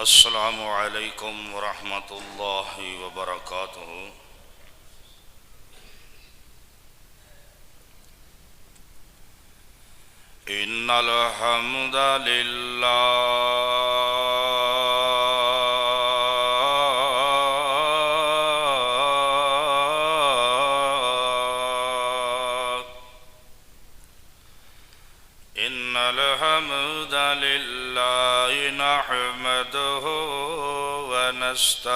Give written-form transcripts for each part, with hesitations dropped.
السلام علیکم ورحمۃ اللہ وبرکاتہ۔ ان الحمد للہ نحمده ونستعینه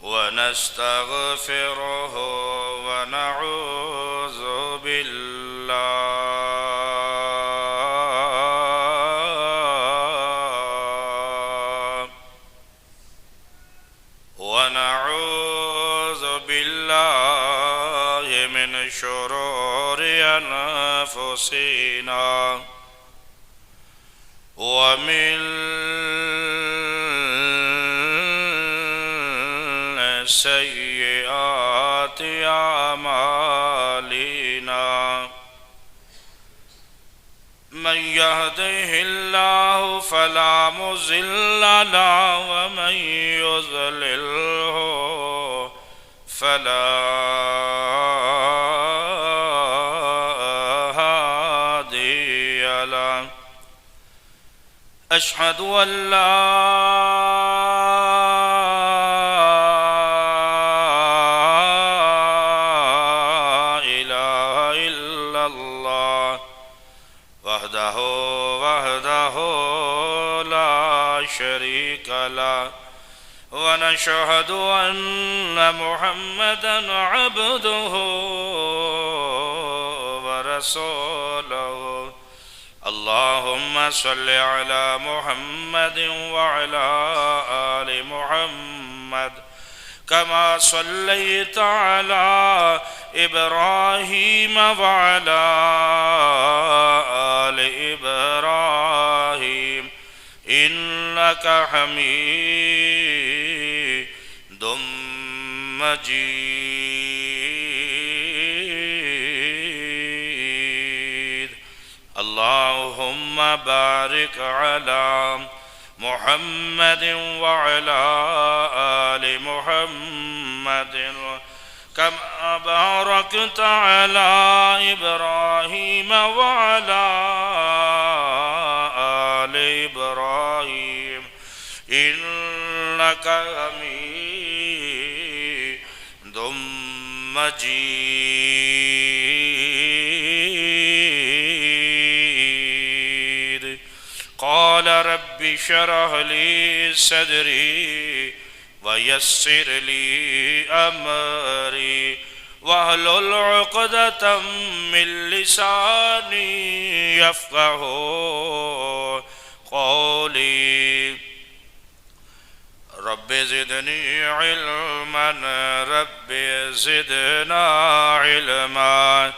ونستغفره ونعوذ بالله من شرور أنفسنا ومن سيئات أعمالنا من يهده الله فلا مضل له ومن يضلله فلا هادي له أشهد أن لا إله إلا الله وحده لا شريك له ونشهد أن محمدا عبده ورسوله اللهم صل على محمد وعلى آل محمد كما صليت على إبراهيم وعلى آل إبراهيم إنك حميد مجيد اللهم بارك على محمد وعلى آل محمد كما باركت على إبراهيم وعلى آل إبراهيم إنك حميد مجيد قال رب اشرح لي صدري ويسر لي أمري واحلل عقدة من لساني يفقهوا قولي رب زدني علما رب زدنا علما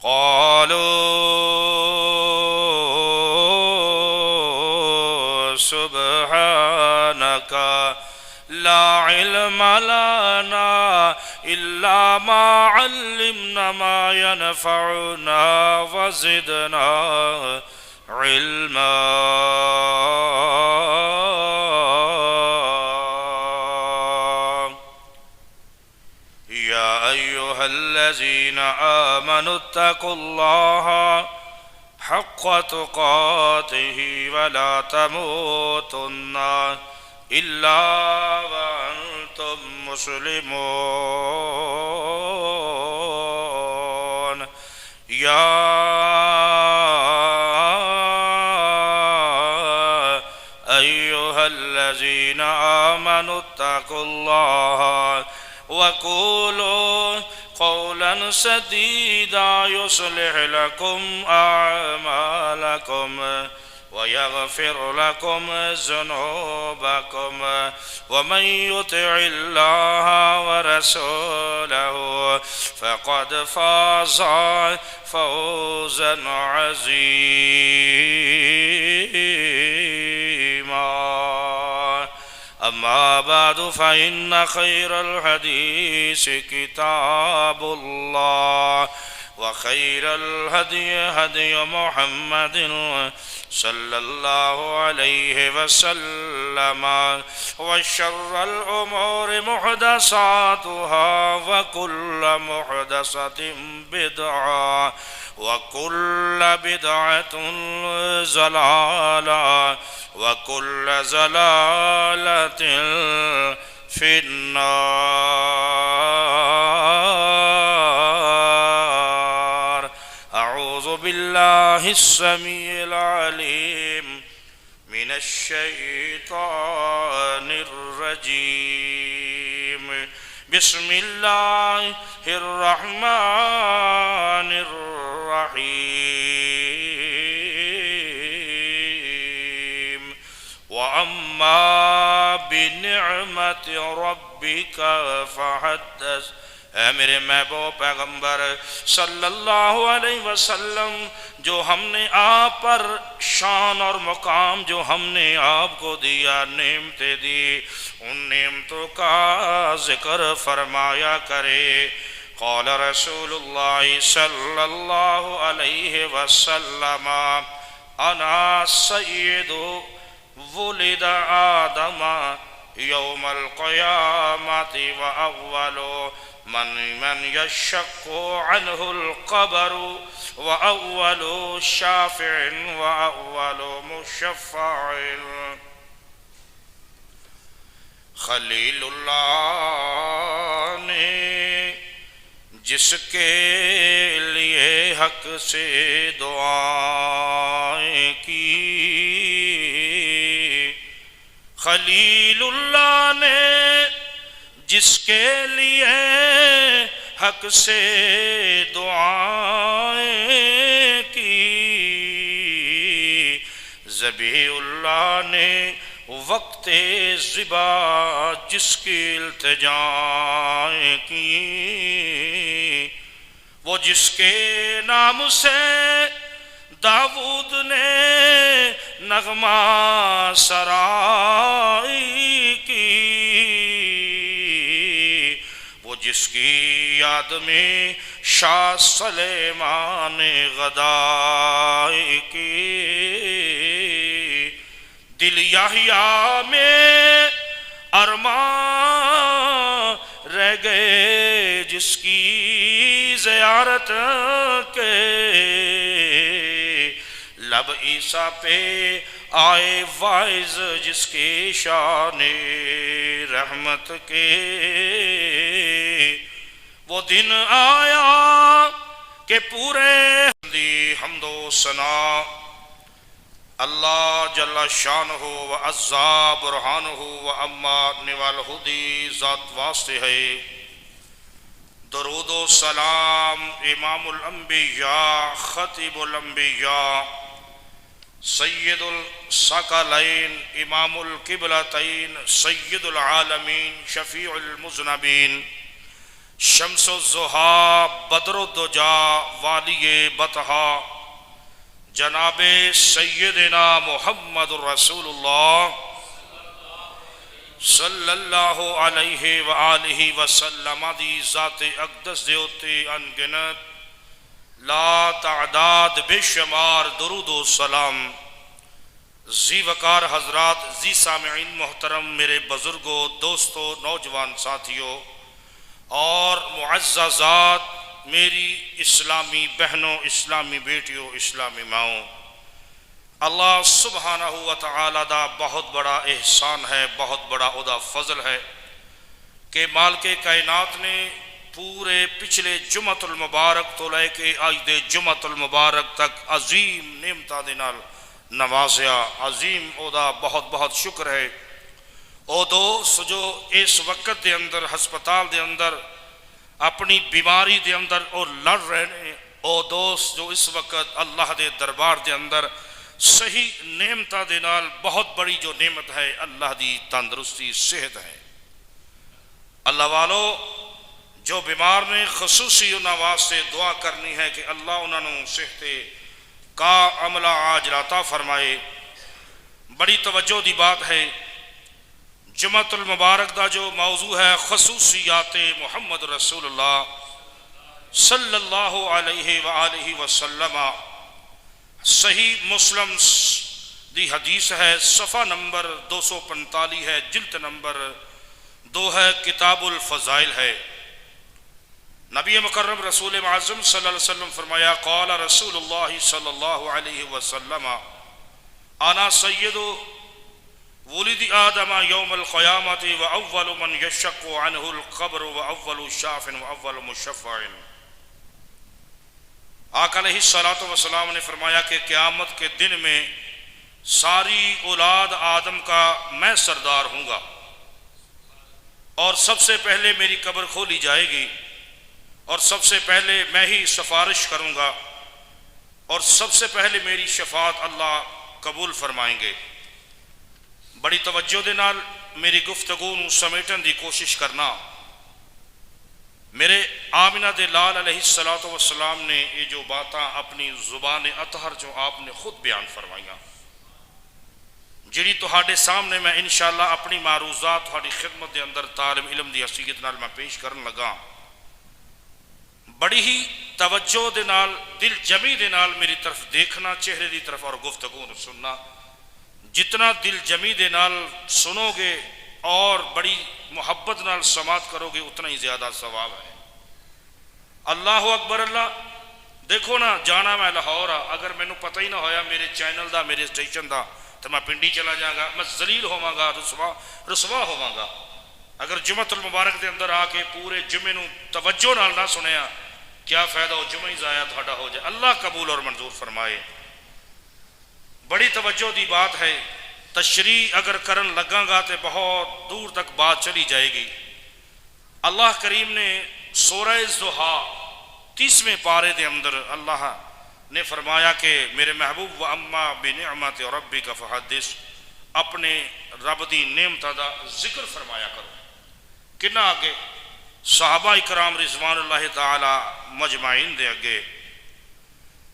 قالوا سبحانك لا علم لنا إلا ما علمنا ما ينفعنا وزدنا علما يا أيها الذين آمنوا اتقوا الله حق تقاته ولا تموتن إلا وأنتم مسلمون يا أيها الذين آمنوا اتقوا الله وقولوا قولا سديدا يصلح لكم أعمالكم ويغفر لكم ذنوبكم ومن يطع الله ورسوله فقد فاز فوزا عظيما أما بعد فإن خير الحديث كتاب الله وخير الهدي هدي محمد صلى الله عليه وسلم وشر الأمور محدثاتها وكل محدثة بدعة وكل بدعة ضلالة وكل ضلالة في النار. أعوذ بالله السميع العليم من الشيطان الرجيم. بسم الله الرحمن الرحيم. وأما بنعمة ربك فحدث. اے میرے محبوب پیغمبر صلی اللہ علیہ وسلم، جو ہم نے آپ پر شان اور مقام جو ہم نے آپ کو دیا، نعمتیں دی، ان نعمتوں کا ذکر فرمایا کرے. قال رسول اللہ صلی اللہ علیہ وسلم انا سید ولد آدم یوم القیامت واول من يشق عنه القبر وأول شافع وأول مشفع. خلیل اللہ نے جس کے لیے حق سے دعائیں کی، خلیل اللہ نے جس کے لیے حق سے دعائیں کی، ذبیح اللہ نے وقت ذبح جس کی التجائیں کی، وہ جس کے نام سے داؤد نے نغمہ سرائی کی، جس کی یاد میں شاہ سلیمان غدائی کی، دل یحییٰ میں ارمان رہ گئے جس کی زیارت کے، لب عیسیٰ پہ آئے واعظ جس کی شان رحمت کے، وہ دن آیا کہ پورے حمد و ثنا اللہ جل شانہ و عزا برہانہ و اما نوال ہدی ذات واسطے ہے. درود و سلام امام الانبیاء خطیب الانبیاء سید الثقلین امام القبلتین سید العالمین شفیع المذنبین شمس الضحیٰ بدر الدجا والی بطحا جناب سیدنا محمد رسول اللہ صلی اللہ علیہ وآلہ وسلم دی ذات اقدس دیوتی انگنت لا تعداد بے شمار درود و سلام. زی وقار حضرات، زی سامعین محترم، میرے بزرگوں، دوستوں، نوجوان ساتھیوں اور معززات، میری اسلامی بہنوں، اسلامی بیٹیوں، اسلامی ماؤں، اللہ سبحانہ و تعالی دا بہت بڑا احسان ہے، بہت بڑا عدا فضل ہے کہ مالک کائنات نے پورے پچھلے جمعۃ المبارک تو لے کے آج دے جمعۃ المبارک تک عظیم نعمتاں دے نال نوازیا. عظیم عدا، بہت بہت شکر ہے. او دوست جو اس وقت دے اندر ہسپتال دے اندر اپنی بیماری دے اندر اور لڑ رہے ہیں، او دوست جو اس وقت اللہ دے دربار دے اندر صحیح نعمتاں دے نال بہت بڑی جو نعمت ہے اللہ دی تندرستی صحت ہے. اللہ والو جو بیمار نے خصوصی انہاں واسطے دعا کرنی ہے کہ اللہ انہاں نوں صحت کا عملہ عاجل عطا فرمائے. بڑی توجہ دی بات ہے، جمعۃ المبارک دا جو موضوع ہے خصوصیات محمد رسول اللہ صلی اللہ علیہ وآلہ وسلم صحیح مسلم دی حدیث ہے، صفحہ نمبر 245 ہے، جلد نمبر 2 ہے، کتاب الفضائل ہے۔ نبی مکرم رسول معظم صلی اللہ علیہ وسلم فرمایا، قال رسول اللہ صلی اللہ علیہ وسلم انا سید ولد آدم یوم القیامت واول من یشق عنہ القبر واول شاف واول مشفع۔ آقا علیہ الصلوۃ والسلام نے فرمایا کہ قیامت کے دن میں ساری اولاد آدم کا میں سردار ہوں گا، اور سب سے پہلے میری قبر کھولی جائے گی، اور سب سے پہلے میں ہی سفارش کروں گا، اور سب سے پہلے میری شفاعت اللہ قبول فرمائیں گے۔ بڑی توجہ دے نال میری گفتگو نو سمیٹن دی کوشش کرنا۔ میرے آمنہ دے لال علیہ الصلوۃ والسلام نے یہ جو باتاں اپنی زبان اطہر جو آپ نے خود بیان فرمائیاں، جڑی تہاڈے سامنے میں انشاءاللہ اپنی معروضات تہاڈی خدمت دے اندر طالب علم دی حیثیت نال میں پیش کرن لگا، بڑی ہی توجہ دے نال دل جمی دے نال میری طرف دیکھنا، چہرے دی طرف، اور گفتگو نو سننا۔ جتنا دل جمی دے نال سنو گے اور بڑی محبت نال سماعت کرو گے اتنا ہی زیادہ ثواب ہے۔ اللہ اکبر۔ اللہ دیکھو نا، جانا میں لاہور اگر مینو پتہ ہی نہ ہویا میرے چینل دا، میرے سٹیشن دا، تو میں پنڈی چلا جاؤں گا، میں ذلیل ہوواں گا، رسوا ہوواں گا۔ اگر جمعۃ المبارک دے اندر آ کے پورے جمعے نو توجہ نال نہ سنیا، کیا فائدہ ہو، جمعہ ہی ضائع تھوڑا ہو جائے۔ اللہ قبول اور منظور فرمائے۔ بڑی توجہ دی بات ہے، تشریح اگر کرن لگا گا تو بہت دور تک بات چلی جائے گی۔ اللہ کریم نے سورہ ضحیٰ 30ویں پارے دے اندر اللہ نے فرمایا کہ میرے محبوب وَأَمَّا بِنِعْمَةِ رَبِّكَ فَحَدِّثْ، اپنے رب دی نعمت دا ذکر فرمایا کرو۔ کنا آگے صحابہ اکرام رضوان اللہ تعالی مجمعین دے اگے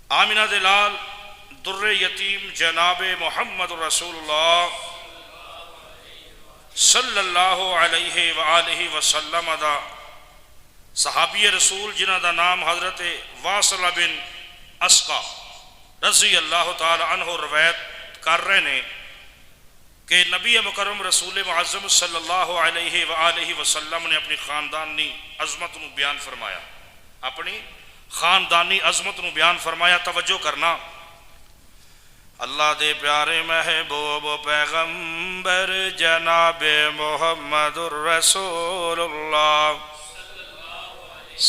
آمنہ دے لال در یتیم جناب محمد رسول اللہ صلی اللہ علیہ وآلہ وسلم دا صحابی رسول جنہ دا نام حضرت واصلہ بن اسقا رضی اللہ تعالی عنہ روایت کر رہے نے کہ نبی مکرم رسول معظم صلی اللہ علیہ وآلہ وسلم نے اپنی خاندانی عظمت نو بیان فرمایا، اپنی خاندانی عظمت نو بیان فرمایا۔ توجہ کرنا، اللہ دے پیارے محبوب پیغمبر جناب محمد الرسول اللہ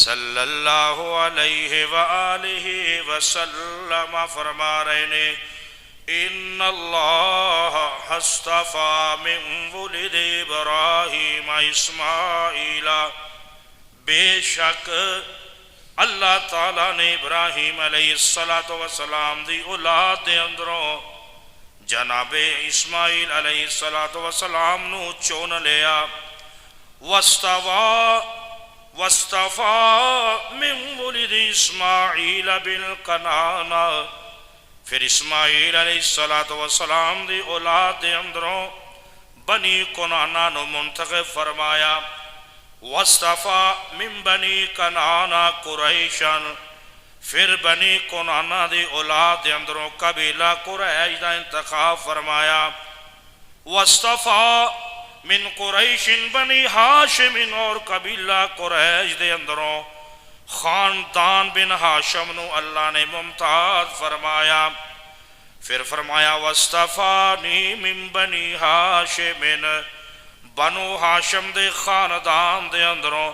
صلی اللہ علیہ وآلہ وسلم فرما رہے نے، ان اللہ اصطفیٰ من ولد ابراہیم اسماعیل، بے شک اللہ تعالیٰ نے ابراہیم علیہ السلام دی اولاد دے اندروں جناب اسماعیل علیہ السلام نو چون لیا۔ واصطفیٰ من ولد اسماعیل بالکنان، پھر اسماعیل علیہ السلام دی اولاد دے اندروں بنی کنانا نو منتخب فرمایا۔ واصطفیٰ من بنی کنانا قریشن، پھر بنی کنانا دی اولاد دے اندروں قبیلہ قریش دا انتخاب فرمایا۔ واصطفیٰ من قریش بنی ہاشم، اور قبیلہ قریش دے اندروں خاندان بن ہاشم نو اللہ نے ممتاز فرمایا۔ پھر فرمایا واصطفانی من بنی ہاشم، بنو ہاشم دے خاندان دے اندروں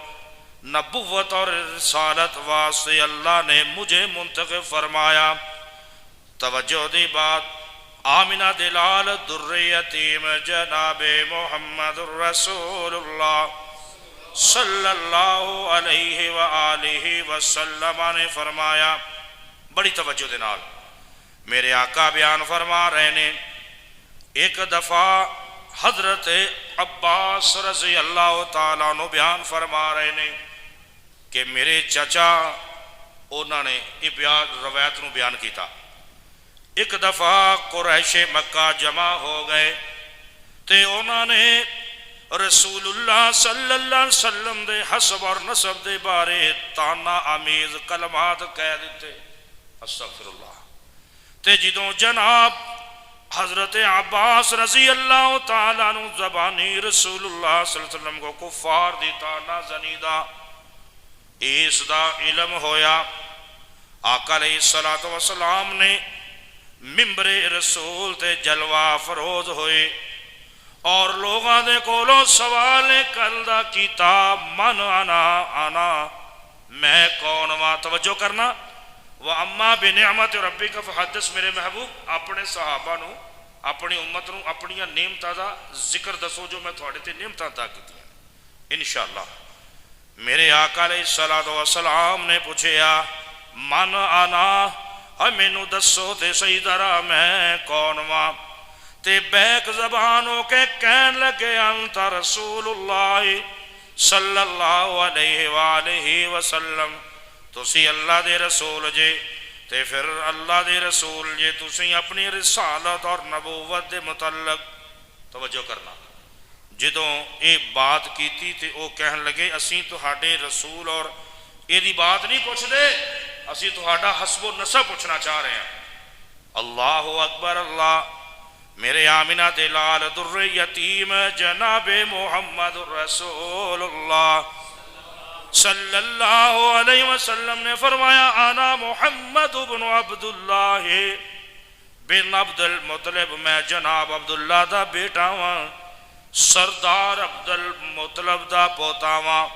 نبوت اور رسالت واسطے اللہ نے مجھے منتخب فرمایا۔ توجہ دی بات، آمنہ دلال در یتیم جناب محمد الرسول اللہ صلی اللہ علیہ وآلہ وسلم نے فرمایا، بڑی توجہ دے نال میرے آقا بیان فرما رہے نے، ایک دفعہ حضرت عباس رضی اللہ تعالیٰ عنہ بیان فرما رہے نے کہ میرے چچا انہوں نے روایت نو بیان کیتا، ایک دفعہ قریش مکہ جمع ہو گئے تے انہوں نے رسول اللہ صلی اللہ علیہ وسلم دے حسب اور نسب دے بارے تانا آمیز کلمات کہہ دیتے استغفر اللہ تے جدوں جناب حضرت عباس رضی اللہ تعالیٰ عنہ زبانی رسول اللہ صلی اللہ علیہ وسلم کو کفار دی تانا زنیدہ اس دا علم ہویا آقا علیہ السلام نے ممبر رسول تے جلوہ فروز ہوئے اور لوگاں دے کولوں سوال کردہ کتاب من انا میں کون ماں توجہ کرنا وَأَمَّا بِنِعْمَةِ رَبِّكَ فَحَدِّثْ میرے محبوب اپنے صحابہ نو اپنی امت نو اپنی نعمتاں دا ذکر دسو جو میں تھوڑے تے نعمتاں عطا کیتیاں انشاءاللہ میرے آقا علیہ السلام نے پوچھیا من انا مینوں دسو تے صحیح طرح میں کون ماں تے بیک زبانوں کے کہن لگے انت رسول اللہ صلی اللہ علیہ وآلہ وسلم تسی اللہ دے رسول جے تے پھر اللہ دے رسول جے تسی اپنی رسالت اور نبوت دے متعلق توجہ کرنا جدوں اے بات کیتی تے او کہن لگے اسی تہاڈے رسول اور اے دی بات نہیں پوچھ دے اسی تہاڈا حسب و نسب پوچھنا چاہ رہے ہیں اللہ اکبر اللہ میرے آمنہ دلال در یتیم جناب محمد رسول اللہ صلی اللہ علیہ وسلم نے فرمایا انا محمد بن عبداللہ بن عبد المطلب میں جناب عبداللہ دا بیٹا ہاں سردار عبد المطلب دا پوتا ہاں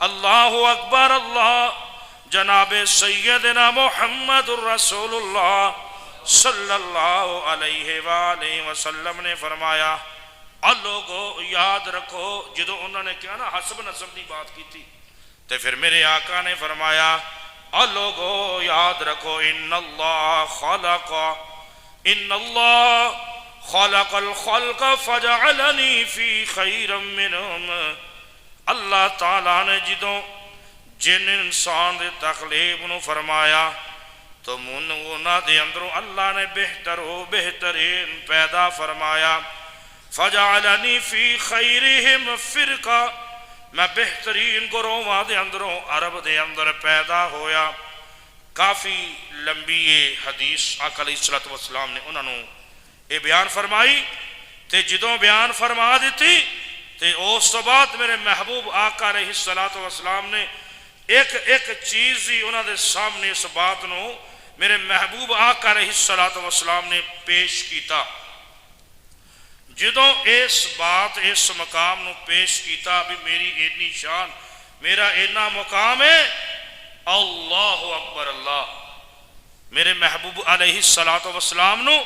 اللہ اکبر اللہ جناب سیدنا محمد رسول اللہ صلی اللہ علیہ وآلہ وسلم نے فرمایا لوگو یاد رکھو جدو انہوں نے کیا نا حسب نسب دی بات کی تھی تو پھر میرے آقا نے فرمایا لوگو یاد رکھو ان اللہ خلق الخلق فجعلنی فی خیر منہم اللہ تعالیٰ نے جدو جن انسان دے تخلیق نو فرمایا تو منہ دے اندروں اللہ نے بہترین پیدا فرمایا فجعلنی فی خیرہم فرقہ میں بہترین گروہ دے اندروں عرب دے اندر پیدا ہویا کافی لمبی یہ حدیث آقا علیہ السلام نے انہوں نے یہ بیان فرمائی تے جدوں بیان فرما دیتی تے اس تو بعد میرے محبوب آقا علیہ السلام نے ایک چیز ہی انہوں نے سامنے اس بات نو میرے محبوب آقا علیہ السلام نے پیش کیتا جدوں اس بات اس مقام نو پیش کیتا بھی میری اتنی شان میرا اتنا مقام ہے اللہ اکبر اللہ میرے محبوب علیہ السلام نو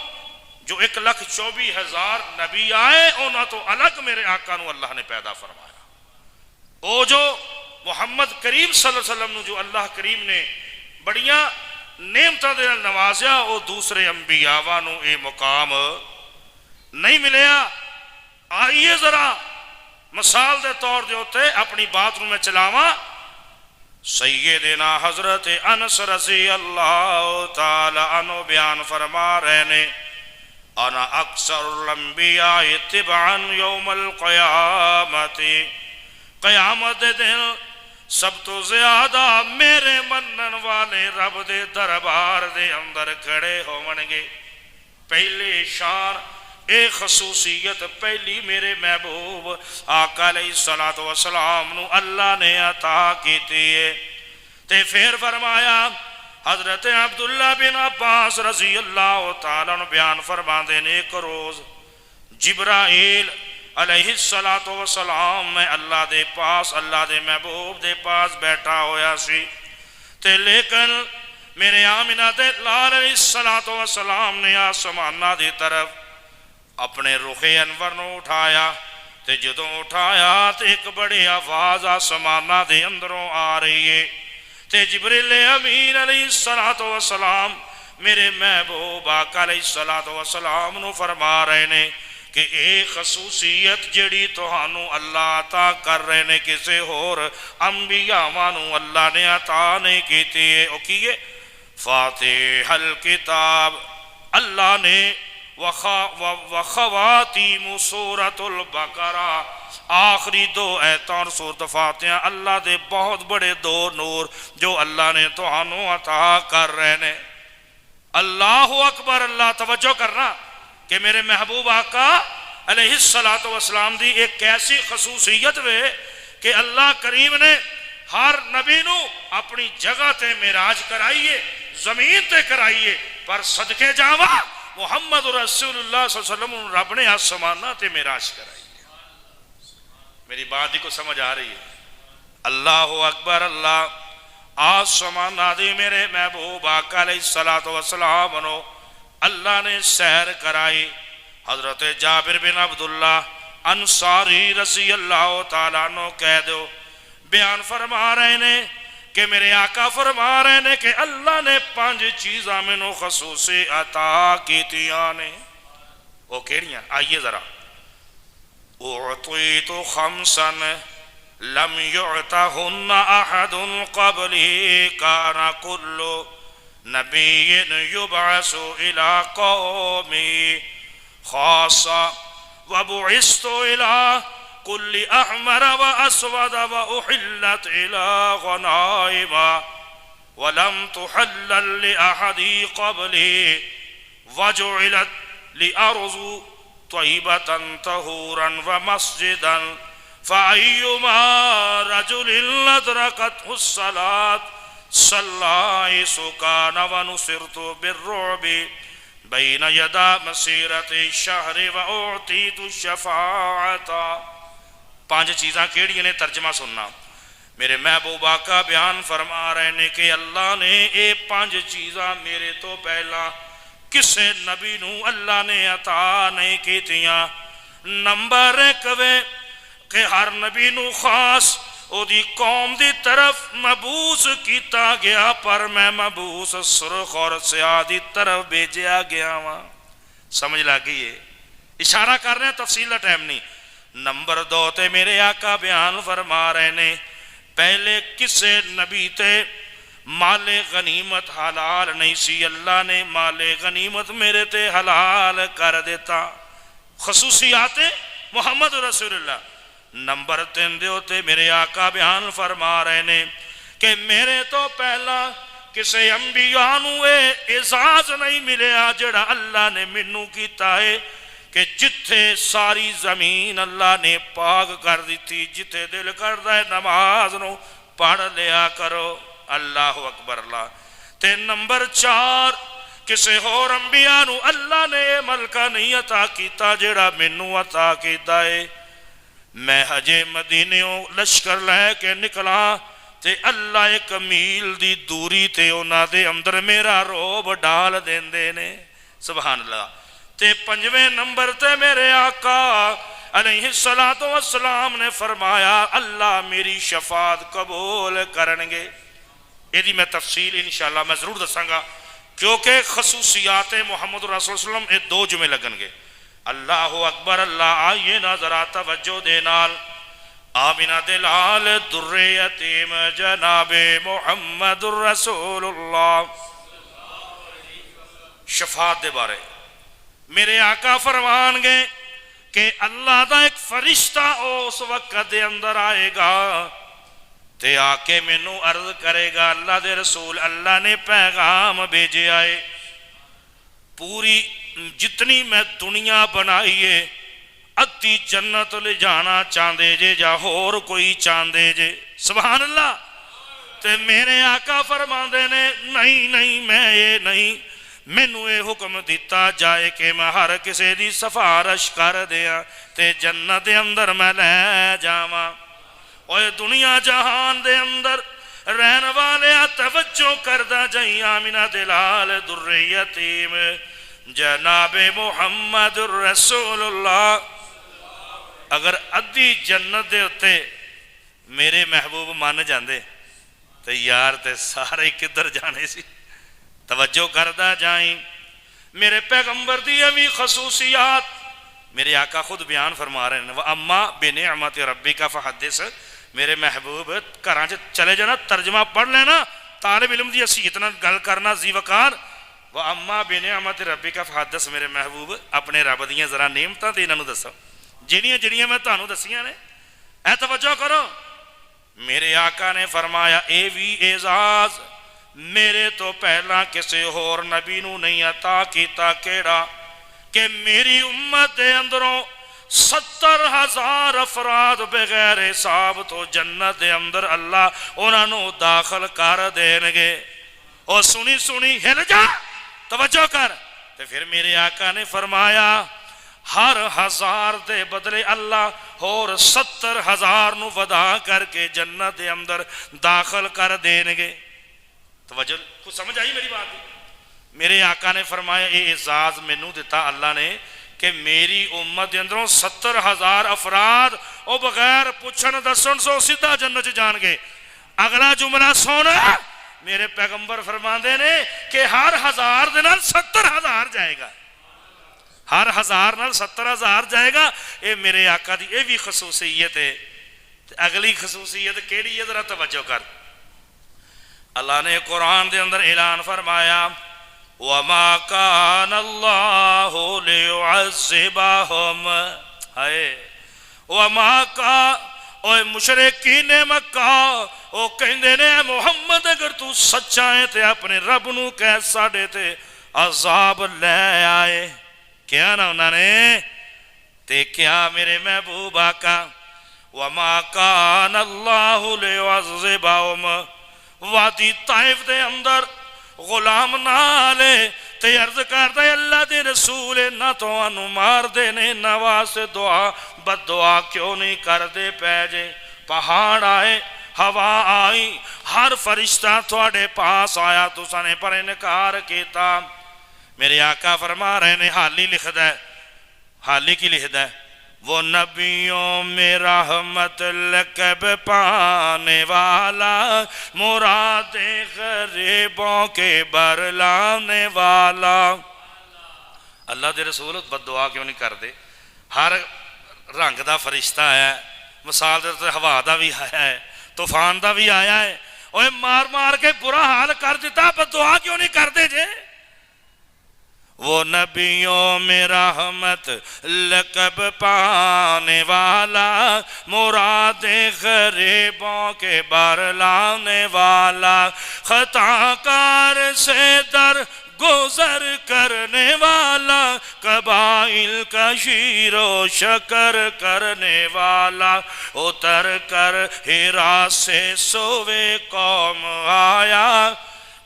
جو 1,24,000 نبی آئے انہاں تو الگ میرے آقا نو اللہ نے پیدا فرمایا او جو محمد کریم صلی اللہ علیہ وسلم نو جو اللہ کریم نے بڑیاں نعمتاں دے نوازیا او دوسرے انبیاء نو اے مقام نہیں ملیا آئیے ذرا مثال دے طور دے ہوتے اپنی بات میں چلاواں سیدنا حضرت انس رضی اللہ تعالی عنہ بیان فرما رہے نے انا اکثر الانبیاء اتبعا یوم القیامت قیامت دے دن سب تو زیادہ میرے منن والے رب دے دربار دے اندر کھڑے ہونگے پہلی شان ایک خصوصیت پہلی میرے محبوب آقا علیہ السلام نو اللہ نے عطا کیتی ہے تے پھر فرمایا حضرت عبداللہ بن عباس رضی اللہ تعالیٰ نے بیان فرما دینے ایک روز جبرائیل علیہ السلام میں اللہ دے پاس اللہ دے محبوب دے پاس بیٹھا ہویا سی تے لیکن میرے آمنہ دے لال علیہ السلام نے آسمانہ دی طرف اپنے رخ انور نو اٹھایا تے جدوں اٹھایا تے ایک بڑی آواز آسمانہ دے اندروں آ رہی ہے تے جبریل امین علیہ السلام میرے محبوب آقا علیہ السلام نو فرما رہے نے کہ ایک خصوصیت جڑی توہانو اللہ عطا کر رہے نے کسے اور انبیاء مانو اللہ نے عطا نہیں کیتی ہے او کیے فاتح الکتاب اللہ نے وخواتیم سورۃ البقرہ، آخری دو ایتاں اور سورۃ فاتحہ اللہ دے بہت بڑے دو نور جو اللہ نے تہانوں عطا کر رہے نے۔ اللہ اکبر، اللہ توجہ کرنا کہ میرے محبوب آقا علیہ السلام دی ایک ایسی خصوصیت وے کہ اللہ کریم نے ہر نبی نو اپنی جگہ تے معراج کرائیے، زمین تے کرائیے، پر صدقے جاوا محمد رسول اللہ صلی اللہ علیہ وسلم رب نے آسمانہ تے معراج کرائیے۔ میری بات ہی کو سمجھ آ رہی ہے؟ اللہ اکبر، اللہ آسمانہ دی میرے محبوب آقا علیہ السلام نو اللہ نے سیر کرائی۔ حضرت جابر بن عبداللہ انصاری رضی اللہ تعالیٰ عنہ کہہ دو بیان فرما رہے نے کہ میرے آقا فرما رہے نے کہ اللہ نے 5 چیزاں میں نو خصوصی عطا کیتیاں نے۔ وہ کیڑیاں؟ آئیے ذرا۔ اعطیت خمسا لم یعطہن احد قبلی کان کل نبی یبعث الى قومی خاصا وبعثت الى كل احمر واسود واحلت الى غنائم ولم تحلل لاحد قبلي وجعلت لارض طيبة طهورا ومسجدا فايما رجل ادركته الصلاة صلى سكان ونصرت بالرعب بين يدا مسيرة الشهر واعطيت الشفاعة۔ 5 چیزاں کیڑی نے؟ ترجمہ سننا۔ میرے محبوب آقا بیان فرما رہے نے کہ اللہ نے اے 5 چیزاں میرے تو پہلا کسے نبی نو اللہ نے عطا نہیں کیتیاں۔ نمبر 1 وے کہ ہر نبی نو خاص او دی قوم دی طرف مبعوث کیتا گیا، پر میں مبعوث سرخ اور سیاہ دی طرف بھیجیا گیا ہاں۔ سمجھ لگی ہے؟ اشارہ کر رہے ہیں، تفصیل کا ٹائم نہیں۔ نمبر 2 تے میرے آقا بیان فرما رہے نے پہلے کسے نبی تے مال غنیمت حلال نہیں سی، اللہ نے مال غنیمت میرے تے حلال کر دیتا۔ خصوصیات محمد رسول اللہ۔ نمبر 3 دیو تے میرے آقا بیان فرما رہے نے کہ میرے تو پہلا کسے انبیاء نو اعزاز نہیں ملیا جڑا اللہ نے منو کیتا ہے کہ جتھے ساری زمین اللہ نے پاک کر دیتی، جتھے دل کردا ہے نماز نو پڑھ لیا کرو۔ اللہ اکبر اللہ۔ تے نمبر 4 کسے اور انبیاء نو اللہ نے ملکہ نہیں عطا کیتا جڑا منو عطا کیتا ہے۔ میں حجے مدینیوں لشکر لے کے نکلا تے اللہ 1 میل دی دوری تے اونا دے اندر میرا روب ڈال دیندے نے۔ سبحان اللہ۔ تے 5ویں نمبر تے میرے آقا علیہ السلام نے فرمایا اللہ میری شفاعت قبول کرنگے۔ یہ دی میں تفصیل انشاءاللہ میں ضرور دساں گا کیونکہ خصوصیات محمد رسول اللہ علیہ وسلم 2 جمعے لگن گے۔ اللہ اکبر اللہ۔ آئیے نا ذرا توجہ دے نال آمینہ دلال در یتیم جناب محمد رسول اللہ شفاعت دے بارے میرے آقا فرمان گے کہ اللہ دا ایک فرشتہ اس وقت دے اندر آئے گا تے آکے مینوں عرض کرے گا اللہ دے رسول اللہ نے پیغام بھیجے آئے، پوری جتنی میں دنیا بنائیے ادھی جنت لے جانا چاندے جے یا اور کوئی چاندے جے۔ سبحان اللہ۔ تے میرے آقا فرماندے نے نہیں میں یہ نہیں، مینوں اے حکم دیتا جائے کہ میں ہر کسی دی سفارش کر دیا تے جنت دے اندر میں لے جاواں۔ اوے دنیا جہان دے اندر رہن والے توجہ کردہ جائیں آمینہ دلال در یتیم جناب محمد رسول اللہ۔ اگر ادھی جنت دے اتے میرے محبوب مان جاندے تو یار تے سارے کدھر جانے سی۔ توجہ کردہ جائیں میرے پیغمبر دی امی خصوصیات میرے آقا خود بیان فرما رہے ہیں۔ وَأَمَّا بِنِعْمَةِ رَبِّكَ فَحَدِّث۔ میرے محبوب کراں چلے جانا، ترجمہ پڑھ لینا، طالب علم دی اسی اتنا گل کرنا زی وقار وَأَمَّا بِنِعْمَةِ رَبِّكَ فَحَدِّثْ میرے محبوب اپنے رب دیاں ذرا نعمتاں تے انہاں نوں دسو جڑیاں جڑیاں میں تانوں دسیاں نے اے توجہ کرو میرے آقا نے فرمایا اے وی اعزاز میرے تو پہلا کسی اور نبی نو نہیں عطا کیتا کیڑا کہ میری امت دے اندروں 70,000 افراد بغیر حساب تو جنت دے اندر اللہ انہاں نو داخل کر دین گے اور سنی سنی ہل جا توجہ کر تو پھر میرے آقا نے فرمایا ہر 1000 دے بدلے اللہ اور 70,000 نو ودا کر کے جنت دے اندر داخل کر دین گے توجہ کچھ سمجھ آئی میری بات میرے آقا نے فرمایا اے اعزاز مینوں دیتا اللہ نے کہ میری امت دے اندروں 70,000 افراد او بغیر پوچھن دسن سو سیدھا جنت جان گے اگلا جملہ سونا میرے پیغمبر فرماندے نے کہ ہر 1000 دے نال 70,000 جائے گا ہر 1000 نال 70,000 جائے گا اے میرے آقا دی اے بھی خصوصیت ہے اگلی خصوصیت کیڑی ہے ذرا توجہ کر اللہ نے قرآن دے اندر اعلان فرمایا وَمَا كَانَ اللَّهُ لِيُعَذِّبَهُمْ وَمَا كَانَ اوے مشرکین مکہ او کہندے نے محمد اگر تو سچا ہے تے اپنے رب نو کہہ ساڈے تے عذاب لے آئے کیا نا انہوں نے تے کیا میرے محبوب آقا وَمَا كَانَ اللَّهُ لِيُعَذِّبَهُمْ وادی طائف دے اندر غلام نالے تے عرض کرتا ہے اللہ دے رسول نہ تو انو مار دے نے نواسے دعا بد دعا کیوں نہیں کر دے پیجے پہاڑ آئے ہوا آئی ہر فرشتہ تھوڑے پاس آیا تو سنے پر انکار کیتا میرے آقا فرما رہے نے حالی لکھ دے حالی کی لکھ دے وہ نبیوں میں رحمت لقب پانے والا مراد غریبوں کے برلانے والا اللہ دے رسول بد دعا کیوں نہیں کر دے ہر رنگ دا فرشتہ آیا ہے مثال دے ہوا دا بھی آیا ہے طوفان دا بھی آیا ہے اوہ مار مار کے برا حال کر دیتا بد دعا کیوں نہیں کر دے جے وہ نبیوں میں رحمت لقب پانے والا مراد غریبوں کے برلانے والا خطا کار سے در گزر کرنے والا قبائل کا شیر و شکر کرنے والا اتر کر ہیرا سے سوے قوم آیا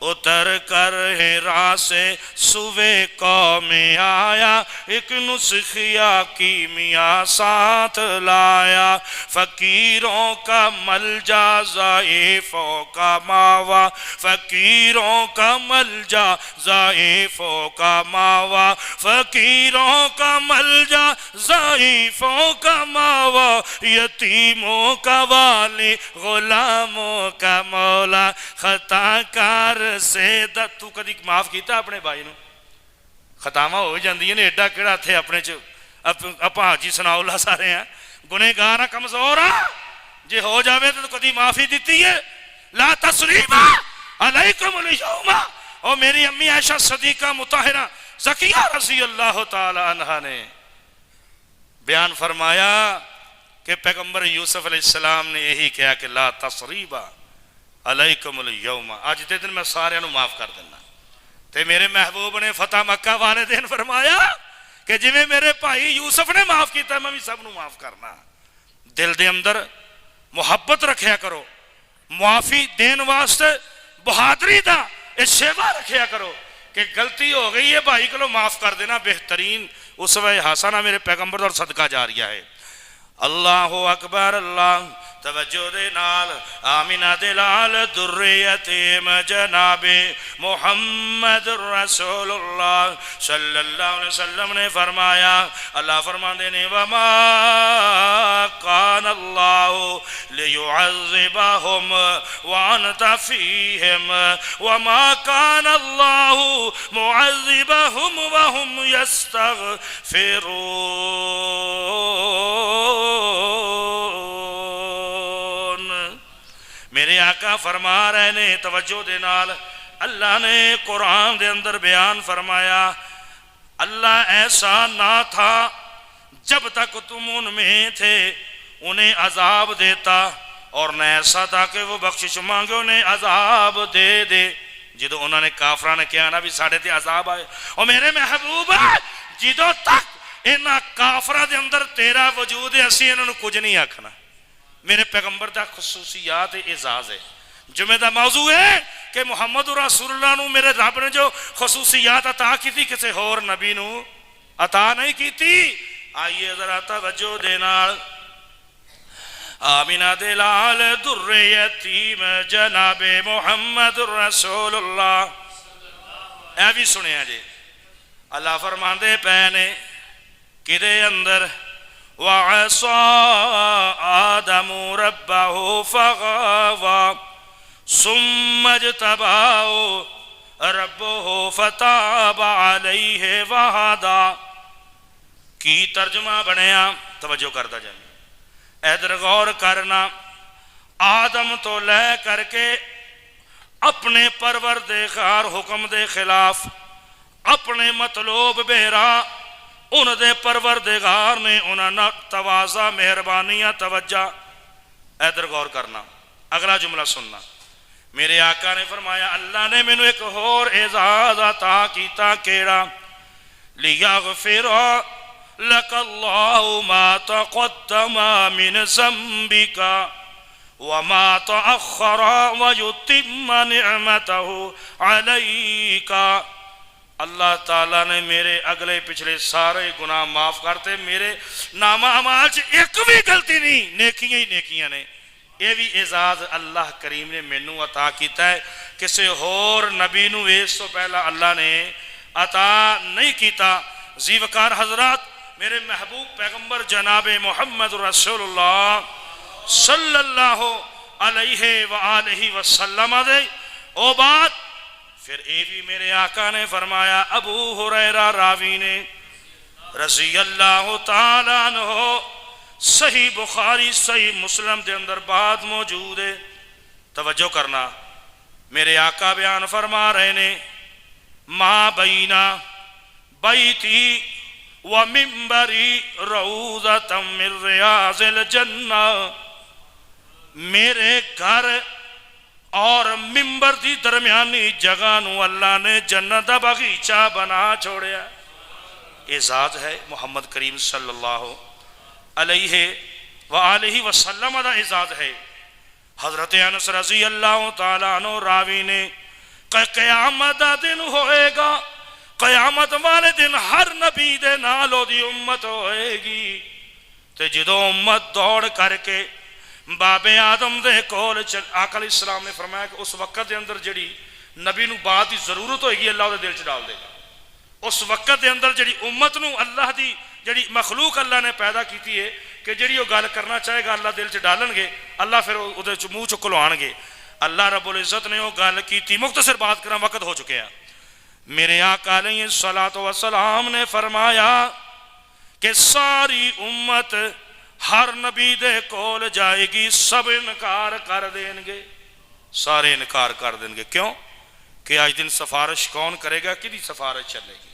اتر کر ہیرا سے سوے قوم آیا ایک نسخیہ کیمیا ساتھ لایا فقیروں کا ملجا ضعیفوں کا ماوا فقیروں کا ملجا ضعیفوں کا ماوا فقیروں کا ملجا ضعیفوں کا ماوا یتیموں کا والی غلاموں کا مولا خطا کار سے تو کدی معاف کیتا اپنے بھائی نو خطاواں ہو جاندیاں نے ایڈا کیڑا تھے اپنے چ اپا جی سناؤ اللہ سارے ہیں گنہگار کمزور جے ہو جاوے تو کدی معافی دیتی ہے لا تسریب علیکم الیوم اور میری امی عائشہ صدیقہ مطہرہ زکیہ رضی اللہ تعالی عنہ نے بیان فرمایا کہ پیغمبر یوسف علیہ السلام نے یہی کہا کہ لا تسریب علیکم الیوم آج دے دن میں سارے نو معاف کر دینا تے میرے محبوب نے فتح مکہ والے دن فرمایا کہ جی میں میرے بھائی یوسف نے معاف کیتا ہے میں بھی سب نو معاف کرنا دل دے اندر محبت رکھیا کرو معافی دین واسطے بہادری دا شیوا رکھیا کرو کہ غلطی ہو گئی ہے بھائی کو معاف کر دینا بہترین اسوہ حسنہ میرے پیغمبر اور صدقہ جاریہ ہے اللہ اکبر اللہ توجہ دے نال آمینہ دلال دریتیم جناب محمد رسول اللہ صلی اللہ علیہ وسلم نے فرمایا اللہ فرماندے نے وما کان اللہ لیعذبہم وانت فیہم وما کان اللہ معذبہم وہم یستغفرون میرے آقا فرما رہے نے توجہ دے نال اللہ نے قرآن دے اندر بیان فرمایا اللہ ایسا نہ تھا جب تک تم ان میں تھے انہیں عذاب دیتا، اور نہ ایسا تھا کہ وہ بخشش مانگے انہیں عذاب دے دے۔ جدو انہوں نے کافرہ نے کیا نا بھی ساڑھے تے عذاب آئے، اور میرے محبوب جدو تک انہاں کافرہ دے اندر تیرا وجود ہے اسی انہوں نے کچھ نہیں آکھنا۔ میرے پیغمبر دا خصوصیات اعزاز ہے۔ جمعہ دا موضوع ہے کہ محمد رسول اللہ نو میرے رب نے جو خصوصیات عطا کی تھی کسی اور نبی نو عطا نہیں کی تھی۔ آئیے ذرا توجہ دینا، آمینہ دلال در یتیم جناب محمد رسول اللہ، اے بھی سنے ہیں جی اللہ فرماندے پہنے کدے اندر وَعَصَىٰ آدَمُ رَبَّهُ فَغَوَىٰ ثُمَّ اجْتَبَاهُ رَبُّهُ فَتَابَ عَلَيْهِ وَهَدَىٰ کی ترجمہ بنیا، توجہ کرتا جائیں ادھر غور کرنا۔ آدم تو لے کر کے اپنے پروردگار حکم دے خلاف اپنے مطلوب بہرا ان دے پروردگار نے انہاں نہ توازہ مہربانیاں توجہ۔ ادھر غور کرنا، اگلا جملہ سننا۔ میرے آقا نے فرمایا اللہ نے مینوں ایک اور اعزاز عطا کیتا کیڑا لیغفر لَكَ اللَّهُ مَا تَقَدَّمَ مِنْ ذَنْبِكَ وَمَا تَأَخَّرَ وَيُتِمَّ نِعْمَتَهُ عَلَيْكَ۔ اللہ تعالیٰ نے میرے اگلے پچھلے سارے گناہ معاف کرتے، میرے نامہ اعمال سے ایک بھی غلطی نہیں، نیکیاں ہی نیکیاں نے۔ یہ بھی اعزاز اللہ کریم نے مینوں عطا کیتا ہے، کسی اور نبی نو اس تو پہلا اللہ نے عطا نہیں کیتا۔ ذی وقار حضرات، میرے محبوب پیغمبر جناب محمد رسول اللہ صلی اللہ علیہ وآلہ وسلم دے او بات پھر اے بھی میرے آقا نے فرمایا، ابو ہریرہ راوی نے رضی اللہ تعالیٰ عنہ، صحیح بخاری صحیح مسلم دے اندر بات موجود ہے، توجہ کرنا۔ میرے آقا بیان فرما رہے نے ما بینا بیتی ومنبری روضۃ من ریاض الجنہ، میرے گھر اور منبر دی درمیانی جگہ نو اللہ نے جنت دا باغیچہ بنا چھوڑیا۔ اعزاز ہے محمد کریم صلی اللہ علیہ وآلہ وسلم دا اعزاز ہے۔ حضرت انس رضی اللہ تعالیٰ عنہ راوی نے کہ قیامت دا دن ہوئے گا، قیامت والے دن ہر نبی دے نالو دی امت ہوئے گی، تے جدو امت دوڑ کر کے باب آدم دے کول چل، آقا علیہ السلام نے فرمایا کہ اس وقت دے اندر جڑی نبی نو بات دی ضرورت ہوئے گی اللہ دے دل چ ڈال دے گا۔ اس وقت دے اندر جڑی امت نو اللہ دی جڑی مخلوق اللہ نے پیدا کیتی ہے کہ جڑی وہ گل کرنا چاہے گا اللہ دل چ ڈالن گے، اللہ پھر اودے چ منہ چ کلوان گے۔ اللہ رب العزت نے وہ گل کیتی، مختصر بات کرنا وقت ہو چکے ہیں۔ میرے آقا علیہ الصلوۃ والسلام نے فرمایا کہ ساری امت ہر نبی دے کول جائے گی، سب انکار کر دیں گے، سارے انکار کر دیں گے۔ کیوں کہ آج دن سفارش کون کرے گا، کدی سفارش چلے گی؟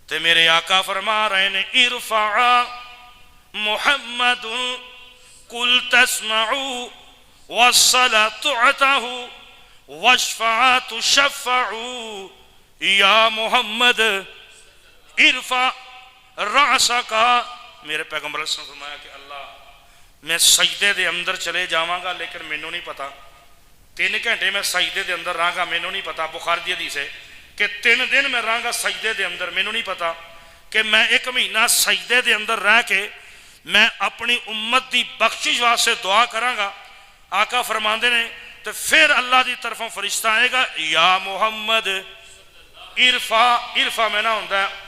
تے میرے آقا فرما رہے نے ارفع محمد قل تسمعوا والصلاة تعطه واشفع تشفعوا، یا محمد ارفع رأسک۔ میرے پیغمبر صلی اللہ علیہ وسلم نے فرمایا کہ اللہ میں سجدے دے اندر چلے جاواں گا لیکن مینوں نہیں پتا 3 گھنٹے میں سجدے دے اندر رہاں گا، مینوں نہیں پتا۔ بخاری دی حدیث ہے کہ 3 دن میں رہاں گا سجدے دے اندر، مینوں نہیں پتا کہ میں 1 مہینہ سجدے دے اندر رہ کے میں اپنی امت دی بخشش واسطے دعا کراں گا۔ آقا فرماندے نے تو پھر اللہ دی طرفوں فرشتہ آئے گا، یا محمد ارفع میں نہ ہوندہ ہے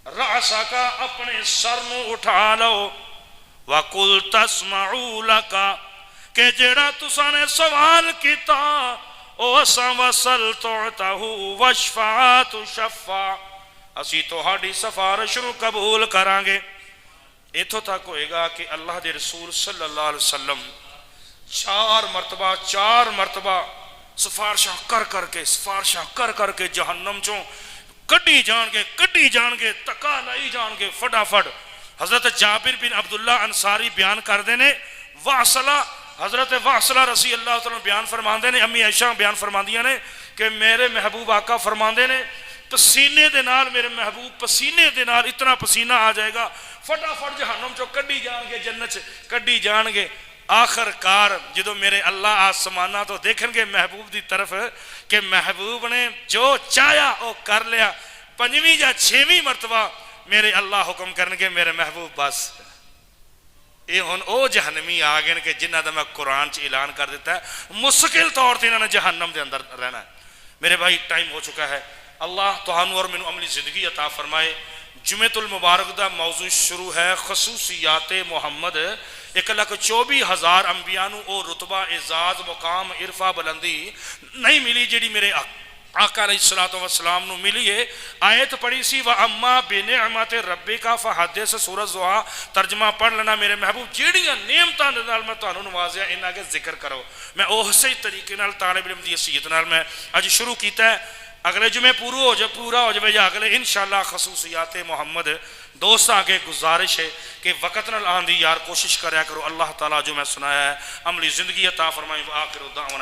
رأسک، اپنے سر نو اٹھا لو، وَقُلْ تَسْمَعُوا لَكَ، کہ جڑا تساں نے سوال کیتا او اساں وصل تعطہ وشفع تشفع، اسی توہاڈی سفارش نو قبول کران گے۔ اتھوں تک ہوئے گا کہ اللہ دے رسول صلی اللہ علیہ وسلم 4 مرتبہ سفارشاں کر کے جہنم چوں کڈی جان گے تکا لائی جان گے فٹافٹ۔ حضرت جابر بن عبداللہ انصاری بیان کر دینے واصلہ، حضرت واصلہ رضی اللہ تعالیٰ بیان فرماندے نے، امی عائشہ بیان فرماندیاں نے کہ میرے محبوب آقا فرماندے نے پسینے دے نال، میرے محبوب پسینے دے نال اتنا پسینہ آ جائے گا فٹافٹ جہنم چو کڈی جان گے، جنت کڈی جان گے۔ آخر کار جدو میرے اللہ آسمانہ تو دیکھن گے محبوب دی طرف کہ محبوب نے جو چاہیا وہ کر لیا، 5ویں یا 6ویں مرتبہ میرے اللہ حکم کرنگے میرے محبوب بس یہ ہن او جہنمی آگئے کہ جنہ دا میں قرآن چ اعلان کر دیتا ہے مستقل طور تے انہوں نے جہنم دے اندر رہنا ہے۔ میرے بھائی ٹائم ہو چکا ہے، اللہ تہانو اور منو عملی زندگی عطا فرمائے۔ جمعۃ المبارک دا موضوع شروع ہے خصوصیات محمد۔ 1,24,000 انبیاء نو او رتبہ اعزاز مقام عرفہ بلندی نہیں ملی جیڑی میرے آقا علیہ السلام نو ملی ہے۔ آیت پڑھی سی وَأَمَّا بِنِعْمَةِ رَبِّكَ فَحَدِّثْ سورۃ ضحیٰ، ترجمہ پڑھ لینا میرے محبوب جیڑیاں نعمتاں دے نال میں تانوں نوازیا انہاں کے ذکر کرو۔ میں اسی طریقے نال طالب علم دی حیثیت نال میں اج شروع کیتا ہے، اگلے جمعے پورا ہو جائے یا اگلے انشاءاللہ خصوصیات محمد۔ دوست آگے گزارش ہے کہ وقت نال آن دی یار کوشش کریا کرو، اللہ تعالیٰ جو میں سنایا ہے عملی زندگی عطا فرمائے۔ وآخر دعوانا